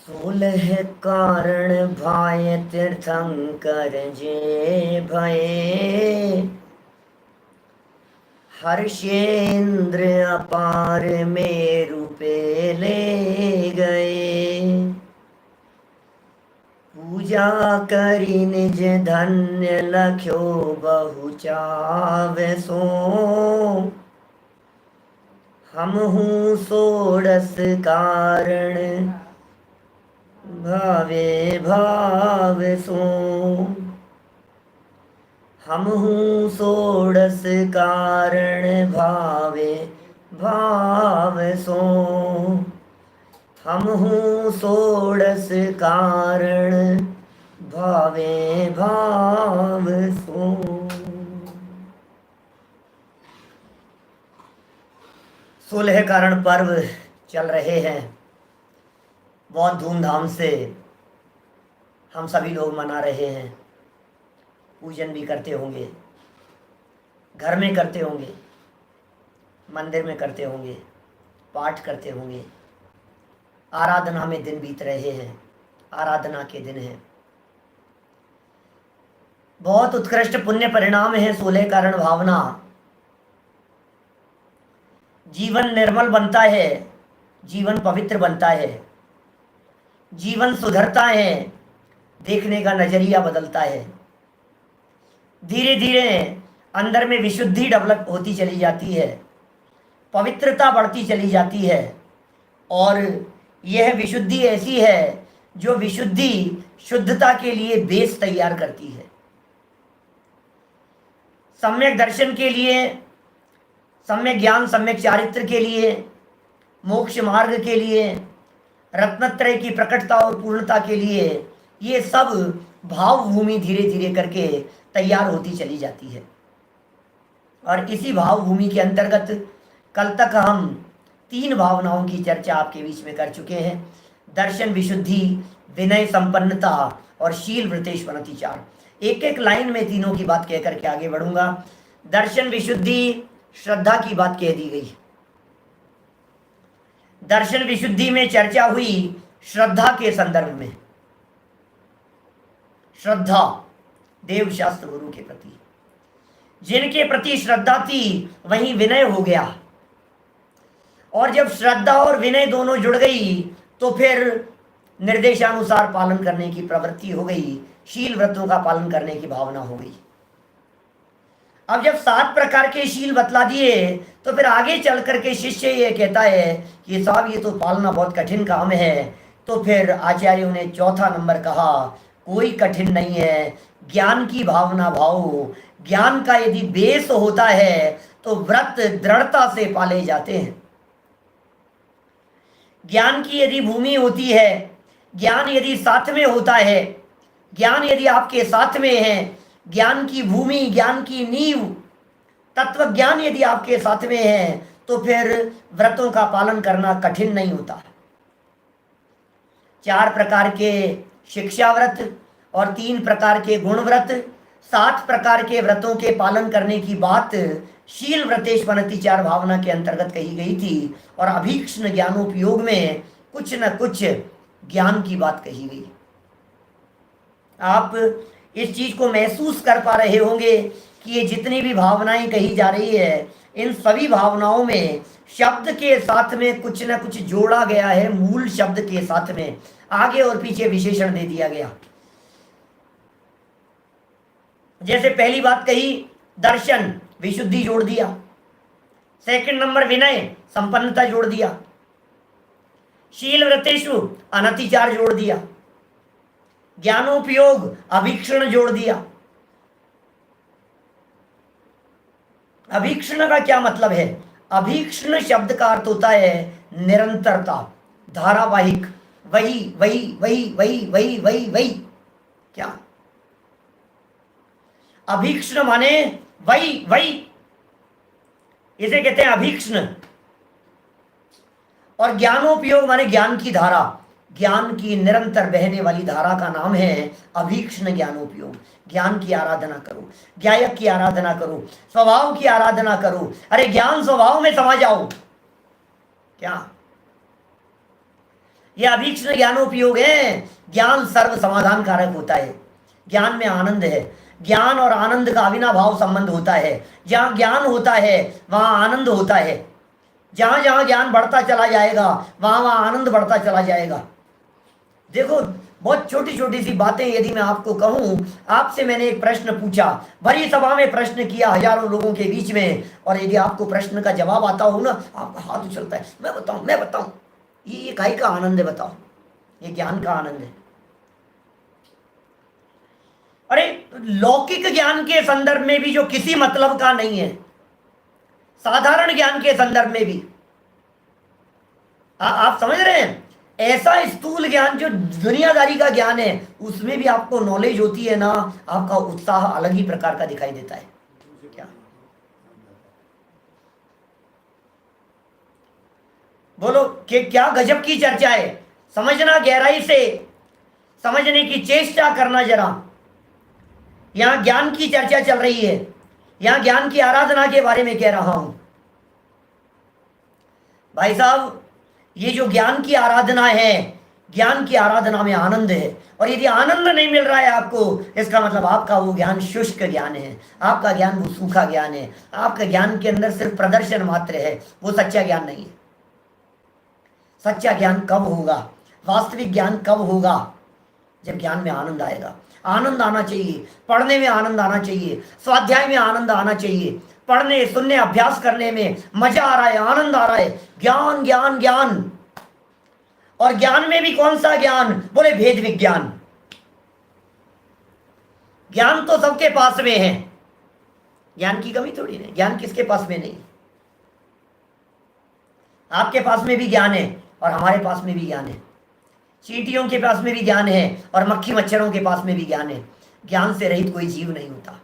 सोलह कारण भाय तीर्थंकर जे भये। हर्षेंद्र अपार मेरु पे ले गए। पूजा करी निज धन्य लख्यो बहु चाव सो। हम हूँ षोडश कारण भावे भाव सो। हम हूँ षोडश कारण भावे भाव सो। हम हूँ षोडश कारण भावे भाव सो। सोलह कारण पर्व चल रहे हैं, बहुत धूमधाम से हम सभी लोग मना रहे हैं। पूजन भी करते होंगे, घर में करते होंगे, मंदिर में करते होंगे, पाठ करते होंगे। आराधना में दिन बीत रहे हैं, आराधना के दिन हैं। बहुत उत्कृष्ट पुण्य परिणाम है। 16 कारण भावना, जीवन निर्मल बनता है, जीवन पवित्र बनता है, जीवन सुधरता है, देखने का नजरिया बदलता है। धीरे धीरे अंदर में विशुद्धि डेवलप होती चली जाती है, पवित्रता बढ़ती चली जाती है। और यह विशुद्धि ऐसी है जो विशुद्धि शुद्धता के लिए बेस तैयार करती है। सम्यक दर्शन के लिए, सम्यक ज्ञान, सम्यक चारित्र के लिए, मोक्ष मार्ग के लिए, रत्नत्रय की प्रकटता और पूर्णता के लिए ये सब भाव भूमि धीरे धीरे करके तैयार होती चली जाती है। और इसी भाव भूमि के अंतर्गत कल तक हम 3 भावनाओं की चर्चा आपके बीच में कर चुके हैं। दर्शन विशुद्धि, विनय संपन्नता और शील व्रतेश वनतिचार। एक एक लाइन में तीनों की बात कह करके आगे बढ़ूंगा। दर्शन विशुद्धि, श्रद्धा की बात कह दी गई। दर्शन विशुद्धि में चर्चा हुई श्रद्धा के संदर्भ में। श्रद्धा देव शास्त्र गुरु के प्रति, जिनके प्रति श्रद्धा थी वहीं विनय हो गया। और जब श्रद्धा और विनय दोनों जुड़ गई तो फिर निर्देशानुसार पालन करने की प्रवृत्ति हो गई, शील व्रतों का पालन करने की भावना हो गई। अब जब 7 प्रकार के शील बतला दिए तो फिर आगे चल करके शिष्य ये कहता है कि साहब ये तो पालना बहुत कठिन काम है। तो फिर आचार्यों ने चौथा नंबर कहा, कोई कठिन नहीं है, ज्ञान की भावना भाव। ज्ञान का यदि बेस होता है तो व्रत दृढ़ता से पाले जाते हैं। ज्ञान की यदि भूमि होती है, ज्ञान यदि साथ में होता है, ज्ञान यदि आपके साथ में है, ज्ञान की भूमि, ज्ञान की नींव, तत्व ज्ञान यदि आपके साथ में है तो फिर व्रतों का पालन करना कठिन नहीं होता। 4 प्रकार के शिक्षा व्रत और 3 प्रकार के गुण व्रत, 7 प्रकार के व्रतों के पालन करने की बात शील व्रतेश वनतिचार भावना के अंतर्गत कही गई थी। और अभीक्ष्ण ज्ञानोपयोग में कुछ न कुछ ज्ञान की बात कही गई। आप इस चीज को महसूस कर पा रहे होंगे कि ये जितनी भी भावनाएं कही जा रही है, इन सभी भावनाओं में शब्द के साथ में कुछ न कुछ जोड़ा गया है। मूल शब्द के साथ में आगे और पीछे विशेषण दे दिया गया। जैसे पहली बात कही दर्शन, विशुद्धि जोड़ दिया। सेकंड नंबर विनय, संपन्नता जोड़ दिया। शील व्रतेषु, अनतिचार जोड़ दिया। ज्ञानोपयोग, अभीक्षण जोड़ दिया। अभीक्षण का क्या मतलब है? अभीक्षण शब्द का अर्थ होता है निरंतरता, धारावाहिक, वही वही वही वही वही वही वही। क्या अभीक्षण माने? वही वही, इसे कहते हैं अभीक्षण। और ज्ञानोपयोग माने ज्ञान की धारा, ज्ञान की निरंतर बहने वाली धारा का नाम है अभीक्षण ज्ञानोपयोग। ज्ञान की आराधना करो, ज्ञायक की आराधना करो, स्वभाव की आराधना करो। अरे ज्ञान स्वभाव में समा जाओ। क्या ये अभीक्ष्ण ज्ञानोपयोग है। ज्ञान सर्व समाधान कारक होता है। ज्ञान में आनंद है। ज्ञान और आनंद का अविनाभाव संबंध होता है। जहाँ ज्ञान होता है वहाँ आनंद होता है। जहाँ जहाँ ज्ञान बढ़ता चला जाएगा वहाँ वहाँ आनंद बढ़ता चला जाएगा। देखो, बहुत छोटी छोटी सी बातें यदि मैं आपको कहूँ, आपसे मैंने एक प्रश्न पूछा, भरी सभा में प्रश्न किया हजारों लोगों के बीच में, और यदि आपको प्रश्न का जवाब आता हो ना, आपका हाथ उछलता है, मैं बताऊं, ये काहे का आनंद है बताओ? ये ज्ञान का आनंद है। अरे लौकिक ज्ञान के संदर्भ में भी जो किसी मतलब का नहीं है, साधारण ज्ञान के संदर्भ में भी आप समझ रहे हैं, ऐसा स्थूल ज्ञान जो दुनियादारी का ज्ञान है, उसमें भी आपको नॉलेज होती है ना, आपका उत्साह अलग ही प्रकार का दिखाई देता है। क्या बोलो कि क्या गजब की चर्चा है। समझना, गहराई से समझने की चेष्टा करना जरा। यहां ज्ञान की चर्चा चल रही है, यहां ज्ञान की आराधना के बारे में कह रहा हूं। भाई साहब, ये जो ज्ञान की आराधना है, ज्ञान की आराधना में आनंद है, और यदि आनंद नहीं मिल रहा है आपको, इसका मतलब आपका वो ज्ञान शुष्क ज्ञान है, आपका ज्ञान वो सूखा ज्ञान है, आपका ज्ञान के अंदर सिर्फ प्रदर्शन मात्र है, वो सच्चा ज्ञान नहीं है। सच्चा ज्ञान कब होगा, वास्तविक ज्ञान कब होगा? जब ज्ञान में आनंद आएगा। आनंद आना चाहिए, पढ़ने में आनंद आना चाहिए, स्वाध्याय में आनंद आना चाहिए, पढ़ने सुनने अभ्यास करने में मजा आ रहा है, आनंद आ रहा है। ज्ञान ज्ञान ज्ञान। और ज्ञान में भी कौन सा ज्ञान? बोले भेद विज्ञान। ज्ञान तो सबके पास में है, ज्ञान की कमी थोड़ी नहीं। ज्ञान किसके पास में नहीं? आपके पास में भी ज्ञान है और हमारे पास में भी ज्ञान है। चींटियों के पास में भी ज्ञान है और मक्खी मच्छरों के पास में भी ज्ञान है। ज्ञान से रहित कोई जीव नहीं होता।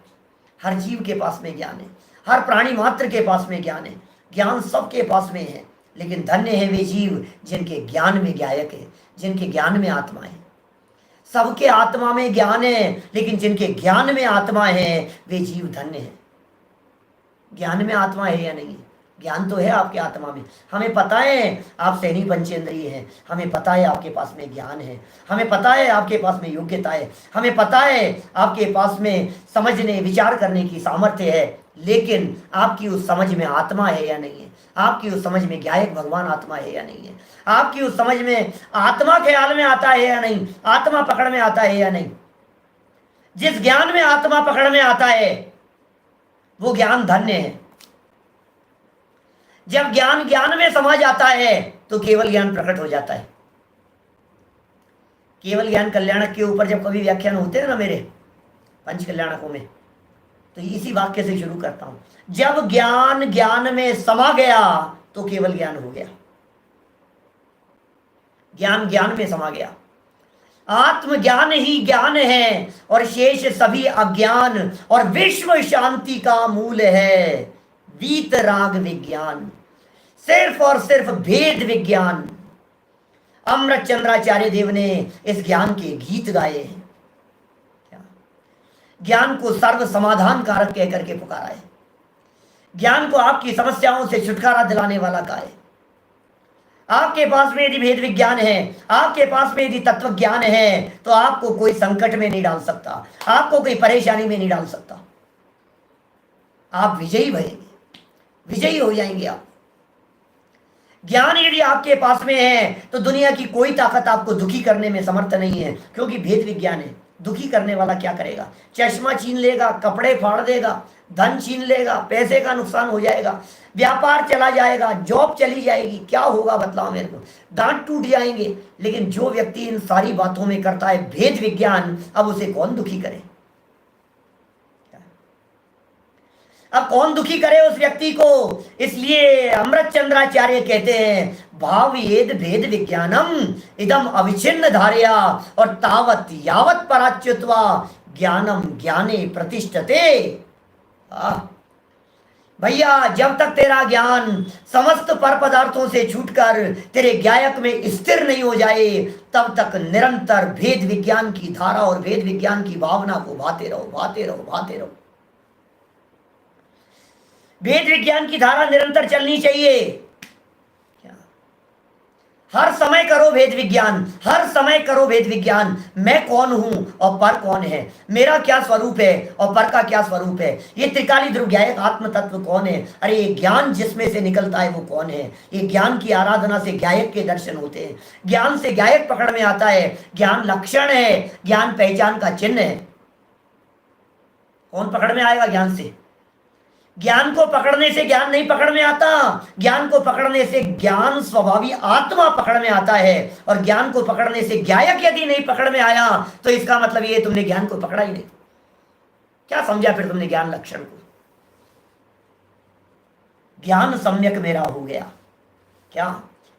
हर जीव के पास में ज्ञान है, हर प्राणी मात्र के पास में ज्ञान है। ज्ञान सबके पास में है, लेकिन धन्य है वे जीव जिनके ज्ञान में गायक है, जिनके ज्ञान में आत्मा है। सबके आत्मा में ज्ञान है, लेकिन जिनके ज्ञान में आत्मा है वे जीव धन्य है। ज्ञान में आत्मा है या नहीं? ज्ञान तो है आपके आत्मा में। हमें पता है आप सहनी पंचेंद्रिय हैं, हमें पता है आपके पास में ज्ञान है, हमें पता है आपके पास में योग्यता है, हमें पता है आपके पास में समझने विचार करने की सामर्थ्य है, लेकिन आपकी उस समझ में आत्मा है या नहीं है? आपकी उस समझ में गायक भगवान आत्मा है या नहीं है? आपकी उस समझ में आत्मा ख्याल में आता है या नहीं? आत्मा पकड़ में आता है या नहीं? जिस ज्ञान में आत्मा पकड़ में आता है वो ज्ञान धन्य है। जब ज्ञान ज्ञान में समा जाता है तो केवल ज्ञान प्रकट हो जाता है। केवल ज्ञान कल्याणक के ऊपर जब कभी व्याख्यान होते हैं ना मेरे पंच कल्याणकों में, तो इसी वाक्य से शुरू करता हूं, जब ज्ञान ज्ञान में समा गया तो केवल ज्ञान हो गया। ज्ञान ज्ञान में समा गया। आत्मज्ञान ही ज्ञान है और शेष सभी अज्ञान, और विश्व शांति का मूल है वीत राग विज्ञान, सिर्फ और सिर्फ भेद विज्ञान। अमृत चंद्राचार्य देव ने इस ज्ञान के गीत गाए हैं। ज्ञान को सर्व समाधान कारक कह करके पुकारा है। ज्ञान को आपकी समस्याओं से छुटकारा दिलाने वाला कहा है। आपके पास में यदि भेद विज्ञान है, आपके पास में यदि तत्व ज्ञान है, तो आपको कोई संकट में नहीं डाल सकता, आपको कोई परेशानी में नहीं डाल सकता। आप विजयी बनेंगे, विजयी हो जाएंगे आप। ज्ञान यदि आपके पास में है तो दुनिया की कोई ताकत आपको दुखी करने में समर्थ नहीं है, क्योंकि भेद विज्ञान है। दुखी करने वाला क्या करेगा? चश्मा छीन लेगा, कपड़े फाड़ देगा, धन छीन लेगा, पैसे का नुकसान हो जाएगा, व्यापार चला जाएगा, जॉब चली जाएगी, क्या होगा बतलाओ मेरे को? दांत टूट जाएंगे। लेकिन जो व्यक्ति इन सारी बातों में करता है भेद विज्ञान, अब उसे कौन दुखी करे? अब कौन दुखी करे उस व्यक्ति को? इसलिए अमृत चंद्राचार्य कहते हैं, भाव येद भेद विज्ञानम इदम अविच्छिन्न धारया, और तावत यावत पराच्युत्वा ज्ञानम ज्ञाने प्रतिष्ठते। भैया, जब तक तेरा ज्ञान समस्त पर पदार्थों से छूटकर तेरे ज्ञायक में स्थिर नहीं हो जाए, तब तक निरंतर भेद विज्ञान की धारा और भेद विज्ञान की भावना को भाते रहो, भाते रहो, भाते रहो। भेद विज्ञान की धारा निरंतर चलनी चाहिए। क्या हर समय करो भेद विज्ञान, हर समय करो भेद विज्ञान। मैं कौन हूं और पर कौन है, मेरा क्या स्वरूप है और पर का क्या स्वरूप है, ये त्रिकाली ध्रुव ज्ञायक आत्म तत्व कौन है, अरे ये ज्ञान जिसमें से निकलता है वो कौन है। ये ज्ञान की आराधना से ज्ञायक के दर्शन होते हैं, ज्ञान से ज्ञायक पकड़ में आता है। ज्ञान लक्षण है, ज्ञान पहचान का चिन्ह है। कौन पकड़ में आएगा ज्ञान से? ज्ञान को पकड़ने से ज्ञान नहीं पकड़ में आता, ज्ञान को पकड़ने से ज्ञान स्वभावी आत्मा पकड़ में आता है। और ज्ञान को पकड़ने से ज्ञायक यदि नहीं पकड़ में आया तो इसका मतलब ये तुमने ज्ञान को पकड़ा ही नहीं। क्या समझा फिर तुमने ज्ञान लक्षण को? ज्ञान सम्यक मेरा हो गया, क्या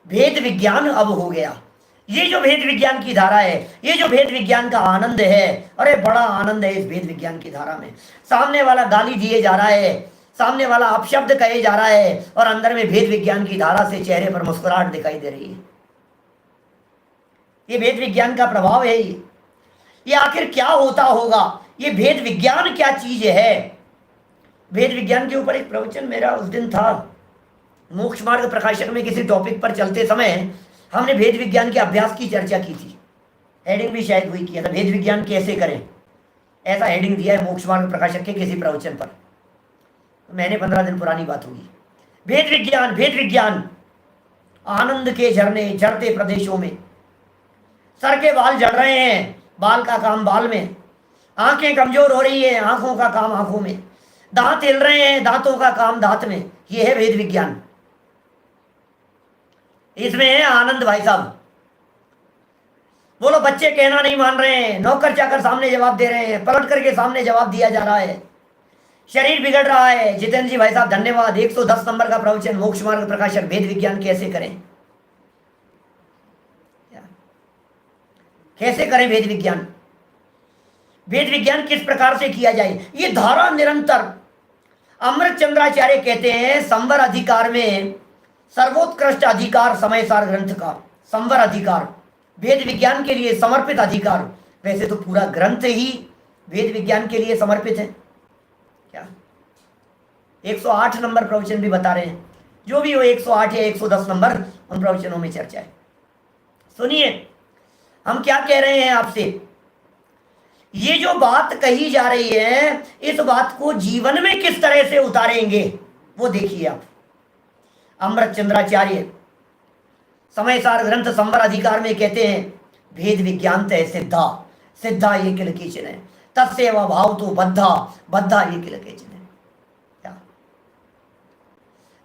भेद विज्ञान अब हो गया। ये जो भेद विज्ञान की धारा है, ये जो भेद विज्ञान का आनंद है, अरे बड़ा आनंद है इस भेद विज्ञान की धारा में। सामने वाला गाली दिए जा रहा है, सामने वाला अपशब्द कहे जा रहा है, और अंदर में भेद विज्ञान की धारा से चेहरे पर मुस्कुराहट दिखाई दे रही है। ये भेद विज्ञान का प्रभाव है। ये आखिर क्या होता होगा, ये भेद विज्ञान क्या चीज है। भेद विज्ञान के ऊपर एक प्रवचन मेरा उस दिन था, मोक्ष मार्ग प्रकाशक में किसी टॉपिक पर चलते समय हमने भेद विज्ञान के अभ्यास की चर्चा की थी। हेडिंग भी शायद वही किया था, भेद विज्ञान कैसे करें, ऐसा हेडिंग दिया है मोक्ष मार्ग प्रकाशक के किसी प्रवचन पर। मैंने 15 दिन पुरानी बात होगी। भेद विज्ञान, भेद विज्ञान, आनंद के झरने झरते प्रदेशों में, सर के बाल झड़ रहे हैं, बाल का काम बाल में, आंखें कमजोर हो रही है, आंखों का काम आंखों में, दांत हिल रहे हैं, दांतों का काम दांत में। यह है भेद विज्ञान। इसमें है आनंद भाई साहब। बोलो, बच्चे कहना नहीं मान रहे हैं, नौकर चाकर सामने जवाब दे रहे हैं, पलट करके सामने जवाब दिया जा रहा है, शरीर बिगड़ रहा है। जितेंद्र जी भाई साहब धन्यवाद, 110 नंबर का प्रवचन मोक्ष मार्ग प्रकाशक, भेद विज्ञान कैसे करें, कैसे करें भेद विज्ञान, भेद विज्ञान किस प्रकार से किया जाए। ये धारा निरंतर। अमृत चंद्राचार्य कहते हैं संवर अधिकार में सर्वोत्कृष्ट अधिकार समय सार ग्रंथ का, संवर अधिकार भेद विज्ञान के लिए समर्पित अधिकार। वैसे तो पूरा ग्रंथ ही भेद विज्ञान के लिए समर्पित है। क्या 108 नंबर प्रवचन भी बता रहे हैं, जो भी हो 108 या 110 नंबर उन प्रवचनों में चर्चा है। सुनिए हम क्या कह रहे हैं आपसे। ये जो बात कही जा रही है, इस बात को जीवन में किस तरह से उतारेंगे वो देखिए आप। अमृत चंद्राचार्य समय सार ग्रंथ संवर अधिकार में कहते हैं भेद विज्ञान तय सिद्धा, सिद्धा ये किल किचन है, तत्सेव भाव तो बद्धा, बद्धा ये किल किचन है। क्या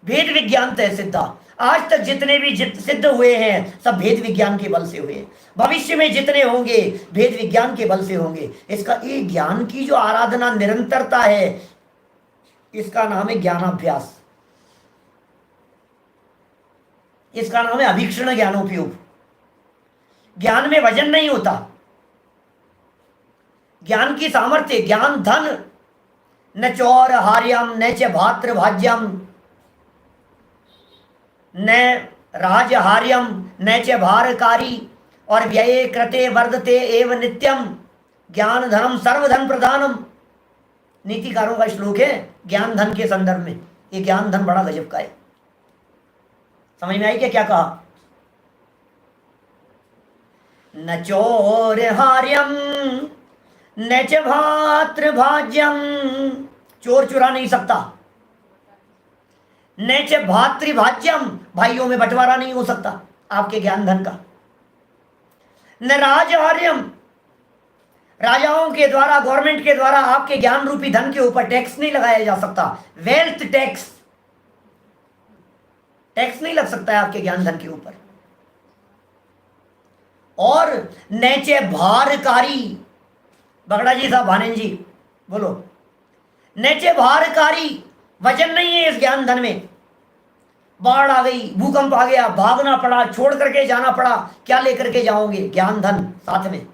भेद विज्ञान तय सिद्धा। आज तक जितने भी सिद्ध हुए हैं सब भेद विज्ञान के बल से हुए, भविष्य में जितने होंगे भेद विज्ञान के बल से होंगे। इसका ये ज्ञान की जो आराधना निरंतरता है, इसका नाम है ज्ञानाभ्यास, इसका नाम है अभीक्षण ज्ञानोपयोग। ज्ञान में वजन नहीं होता, ज्ञान की सामर्थ्य, ज्ञान धन, न चौर हार्यम न च भात्र भाज्यम न राजहार्यम न च भारकारी और व्यये कृते वर्धते एव नित्यम ज्ञान धनम सर्वधन प्रधानम। नीतिकारों का श्लोक है ज्ञान धन के संदर्भ में। ये ज्ञान धन बड़ा गजब का है। समझ में आई क्या कहा? न चोर हार्यम न च भात्र भाज्यम, चोर चुरा नहीं सकता, न च भातृभाज्यम, भाइयों में बंटवारा नहीं हो सकता आपके ज्ञान धन का, न राजहार्यम, राजाओं के द्वारा गवर्नमेंट के द्वारा आपके ज्ञान रूपी धन के ऊपर टैक्स नहीं लगाया जा सकता, वेल्थ टैक्स, टैक्स नहीं लग सकता है आपके ज्ञान धन के ऊपर। और नैचे भारकारी, बगड़ा जी साहब भानेन जी बोलो, नैचे भारकारी, वजन नहीं है इस ज्ञान धन में। बाढ़ आ गई, भूकंप आ गया, भागना पड़ा, छोड़ करके जाना पड़ा, क्या लेकर के जाओगे? ज्ञान धन साथ में।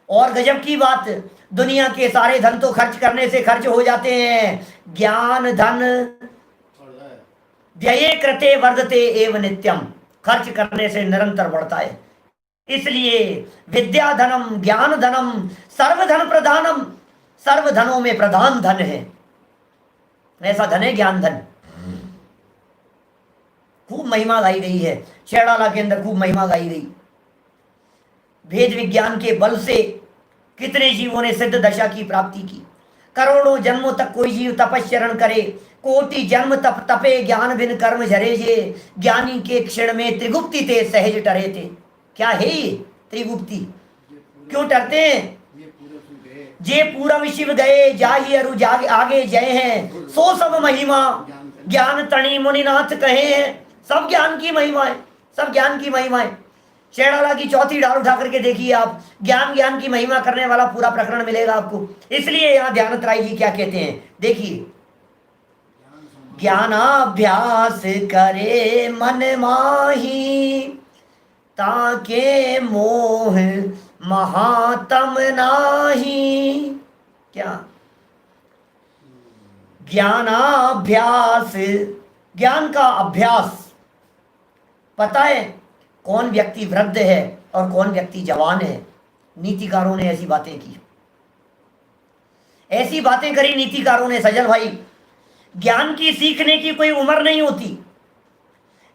और गजब की बात, दुनिया के सारे धन तो खर्च करने से खर्च हो जाते हैं, ज्ञान धन व्यये कृते वर्धते एव नित्यम, खर्च करने से निरंतर बढ़ता है। इसलिए विद्या धनम ज्ञान धनम सर्वधन प्रधानम, सर्व धनों में प्रधान धन है, ऐसा धन है ज्ञान धन। खूब महिमा गाई गई है, छेड़ाला के अंदर खूब महिमा गाई गई। भेद विज्ञान के बल से कितने जीवों ने सिद्ध दशा की प्राप्ति की। करोड़ों जन्मों तक कोई जीव तपस्चरण करे, कोटि जन्म तप तपे, ज्ञान बिन कर्म झरे जे, ज्ञानी के क्षण में त्रिगुप्ति ते सहज टरे थे। क्या है ये त्रिगुप्ति? क्यों डरते हैं? जे पूरब शिव गए, जाहि अरु जाग आगे जय हैं, सो सब महिमा ज्ञान तणी मुनिनाथ कहे हैं। सब ज्ञान की महिमा है, सब ज्ञान की महिमा है। शेड़ाला की चौथी डाल उठा करके देखिए आप, ज्ञान की महिमा करने वाला पूरा प्रकरण मिलेगा आपको। इसलिए यहाँ ध्यानत्राय जी क्या कहते हैं, देखिए, ज्ञानाभ्यास करे मन माही, ताके मोह महातम नाही। क्या? ज्ञानाभ्यास, ज्ञान का अभ्यास। पता है कौन व्यक्ति वृद्ध है और कौन व्यक्ति जवान है? नीतिकारों ने ऐसी बातें की, ऐसी बातें करी नीतिकारों ने सजल भाई। ज्ञान की सीखने की कोई उम्र नहीं होती।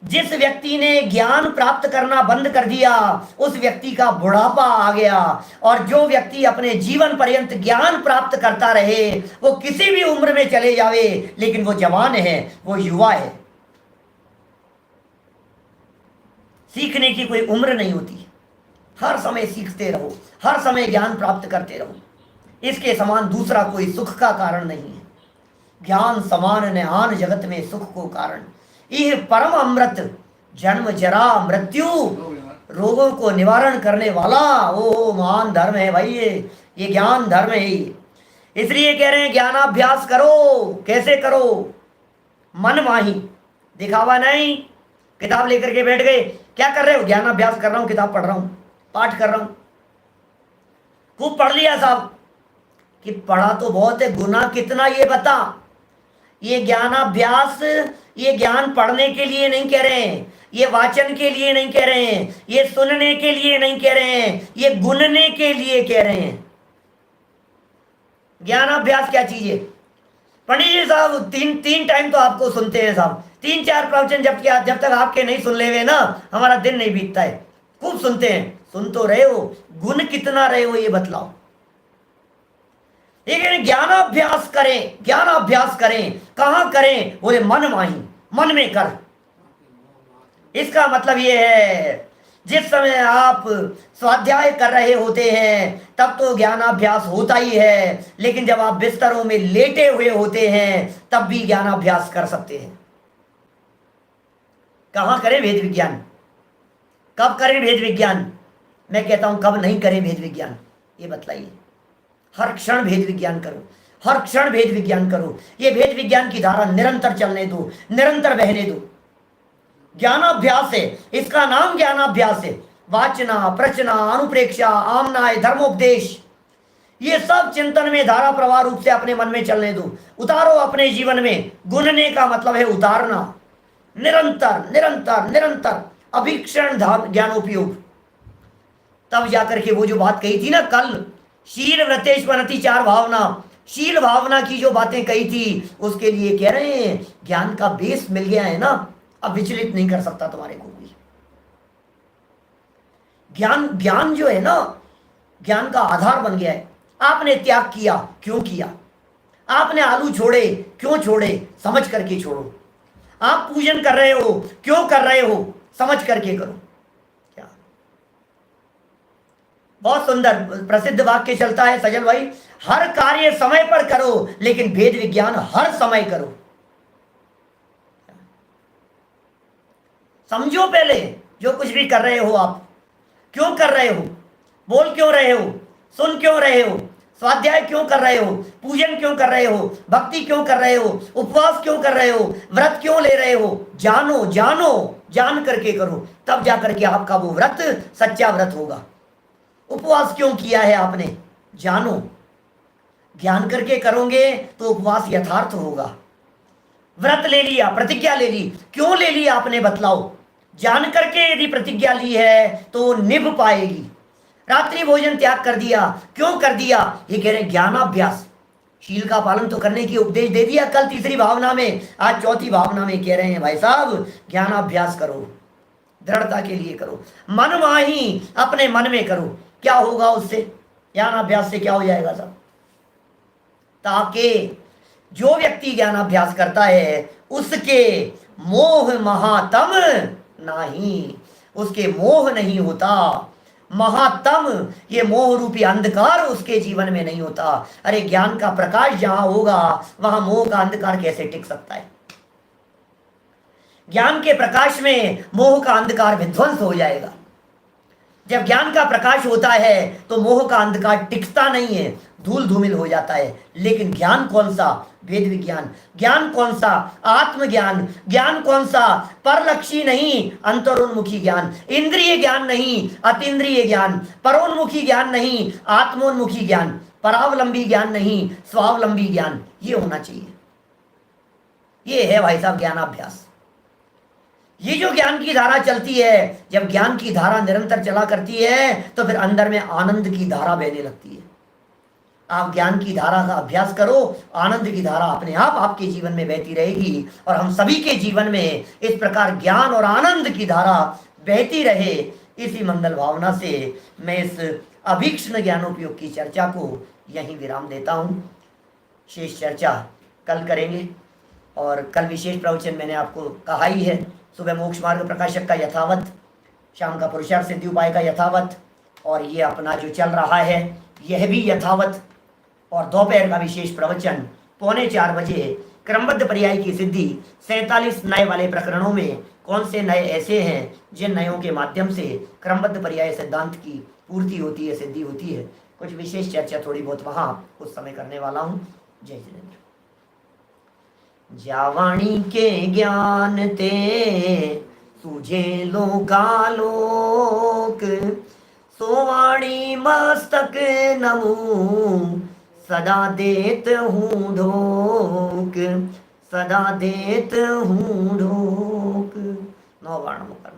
जिस व्यक्ति ने ज्ञान प्राप्त करना बंद कर दिया उस व्यक्ति का बुढ़ापा आ गया, और जो व्यक्ति अपने जीवन पर्यंत ज्ञान प्राप्त करता रहे वो किसी भी उम्र में चले जावे लेकिन वो जवान है, वो युवा है। सीखने की कोई उम्र नहीं होती, हर समय सीखते रहो, हर समय ज्ञान प्राप्त करते रहो। इसके समान दूसरा कोई सुख का कारण नहीं है। ज्ञान समान निहान जगत में सुख को कारण, यह परम अमृत जन्म जरा मृत्यु रोगों को निवारण करने वाला वो महान धर्म है भाई। ये ज्ञान धर्म है। इसलिए कह रहे हैं ज्ञानाभ्यास करो। कैसे करो? मन माही, दिखावा नहीं। किताब लेकर के बैठ गए, क्या कर रहे हो? ज्ञानाभ्यास कर रहा हूं, किताब पढ़ रहा हूं, पाठ कर रहा हूं। खूब पढ़ लिया साहब, कि पढ़ा तो बहुत है, गुना कितना ये बता। ये ज्ञानाभ्यास, ये ज्ञान पढ़ने के लिए नहीं कह रहे हैं, ये वाचन के लिए नहीं कह रहे हैं, ये सुनने के लिए नहीं कह रहे हैं, ये गुनने के लिए कह रहे हैं। ज्ञानाभ्यास क्या चीज है? पंडित जी साहब तीन टाइम तो आपको सुनते हैं साहब, 3-4 प्रवचन जब तक आपके नहीं सुन ले हुए ना हमारा दिन नहीं बीतता है। खूब सुनते हैं, सुन तो रहे हो, गुण कितना रहे हो ये बतलाओ। लेकिन ज्ञानाभ्यास करें, ज्ञानाभ्यास करें, कहां करें? बोले मन माही, मन में कर। इसका मतलब ये है जिस समय आप स्वाध्याय कर रहे होते हैं तब तो ज्ञानाभ्यास होता ही है, लेकिन जब आप बिस्तरों में लेटे हुए होते हैं तब भी ज्ञानाभ्यास कर सकते हैं। कहां करें भेद विज्ञान? कब करें भेद विज्ञान? मैं कहता हूं कब नहीं करें भेद विज्ञान, ये बतलाइए। हर क्षण भेद विज्ञान करो, हर क्षण भेद विज्ञान करो। ये भेद विज्ञान की धारा निरंतर चलने दो, निरंतर बहने दो। ज्ञानाभ्यास है, इसका नाम ज्ञानाभ्यास है। वाचना, प्रचना, अनुप्रेक्षा, आमनाय, धर्मोपदेश, ये सब चिंतन में धारा प्रवाह रूप से अपने मन में चलने दो, उतारो अपने जीवन में। गुणने का मतलब है उतारना, निरंतर निरंतर निरंतर अभीक्षण ज्ञानोपयोग। तब जाकर के वो जो बात कही थी ना कल, शील व्रतेश्वरति 4 भावना, शील भावना की जो बातें कही थी उसके लिए कह रहे हैं ज्ञान का बेस मिल गया है ना, अब विचलित नहीं कर सकता तुम्हारे को भी। ज्ञान जो है ना, ज्ञान का आधार बन गया है। आपने त्याग किया, क्यों किया? आपने आलू छोड़े, क्यों छोड़े? समझ करके छोड़ो। आप पूजन कर रहे हो, क्यों कर रहे हो? समझ करके करो। क्या बहुत सुंदर प्रसिद्ध वाक्य चलता है सजल भाई, हर कार्य समय पर करो लेकिन भेद विज्ञान हर समय करो। समझो पहले जो कुछ भी कर रहे हो आप, क्यों कर रहे हो? बोल क्यों रहे हो? सुन क्यों रहे हो? स्वाध्याय क्यों कर रहे हो? पूजन क्यों कर रहे हो? भक्ति क्यों कर रहे हो? उपवास क्यों कर रहे हो? व्रत क्यों ले रहे हो? जानो, जानो, जान करके करो, तब जाकर के आपका वो व्रत सच्चा व्रत होगा। उपवास क्यों किया है आपने? जानो, ज्ञान करके करोगे तो उपवास यथार्थ होगा। व्रत ले लिया, प्रतिज्ञा ले ली, क्यों ले ली आपने बतलाओ? जान करके यदि प्रतिज्ञा ली है तो निभ पाएगी। रात्रि भोजन त्याग कर दिया, क्यों कर दिया? ये कह रहे ज्ञानाभ्यास। शील का पालन तो करने की उपदेश दे दिया कल तीसरी भावना में, आज चौथी भावना में कह रहे हैं भाई साहब ज्ञानाभ्यास करो, दृढ़ता के लिए करो, मन माही अपने मन में करो। क्या होगा उससे? ज्ञानाभ्यास से क्या हो जाएगा साहब? ताकि जो व्यक्ति ज्ञानाभ्यास करता है उसके मोह महातम नहीं, उसके मोह नहीं होता, महातम ये मोह रूपी अंधकार उसके जीवन में नहीं होता। अरे ज्ञान का प्रकाश जहां होगा वहां मोह का अंधकार कैसे टिक सकता है? ज्ञान के प्रकाश में मोह का अंधकार विध्वंस हो जाएगा। जब ज्ञान का प्रकाश होता है तो मोह का अंधकार टिकता नहीं है, धूल धूमिल हो जाता है। लेकिन ज्ञान कौन सा? वेद विज्ञान। ज्ञान कौन सा? आत्मज्ञान। ज्ञान कौन सा? परलक्षी नहीं, अंतरोन्मुखी ज्ञान। इंद्रिय ज्ञान नहीं, अतीन्द्रिय ज्ञान। परोन्मुखी ज्ञान नहीं, आत्मोन्मुखी ज्ञान। परावलंबी ज्ञान नहीं, स्वावलंबी ज्ञान। ये होना चाहिए। ये है भाई साहब ज्ञानाभ्यास। ये जो ज्ञान की धारा चलती है, जब ज्ञान की धारा निरंतर चला करती है तो फिर अंदर में आनंद की धारा बहने लगती है। आप ज्ञान की धारा का अभ्यास करो, आनंद की धारा अपने आप आपके जीवन में बहती रहेगी। और हम सभी के जीवन में इस प्रकार ज्ञान और आनंद की धारा बहती रहे, इसी मंगल भावना से मैं इस अभीक्ष्ण ज्ञानोपयोग की चर्चा को यहीं विराम देता हूँ। शेष चर्चा कल करेंगे। और कल विशेष प्रवचन मैंने आपको कहा ही है, सुबह मोक्ष मार्ग प्रकाशक का यथावत, शाम का पुरुषार्थ सिद्धि उपाय का यथावत, और ये अपना जो चल रहा है यह भी यथावत। और दोपहर का विशेष प्रवचन 3:45 बजे क्रमबद्ध पर्याय की सिद्धि 47 नए वाले प्रकरणों में कौन से नए ऐसे हैं जिन नयों के माध्यम से क्रमबद्ध पर्याय सिद्धांत की पूर्ति होती है, सिद्धि होती है। कुछ विशेष चर्चा थोड़ी बहुत वहाँ उस समय करने वाला हूँ। जय जिनेन्द्र। जावाणी के ज्ञान ते तुझे लोकालोक, सोवाणी मस्तक नमू सदा देत हूँ ढोक, सदा देत हूँ ढोक। नौ वाण मुकर।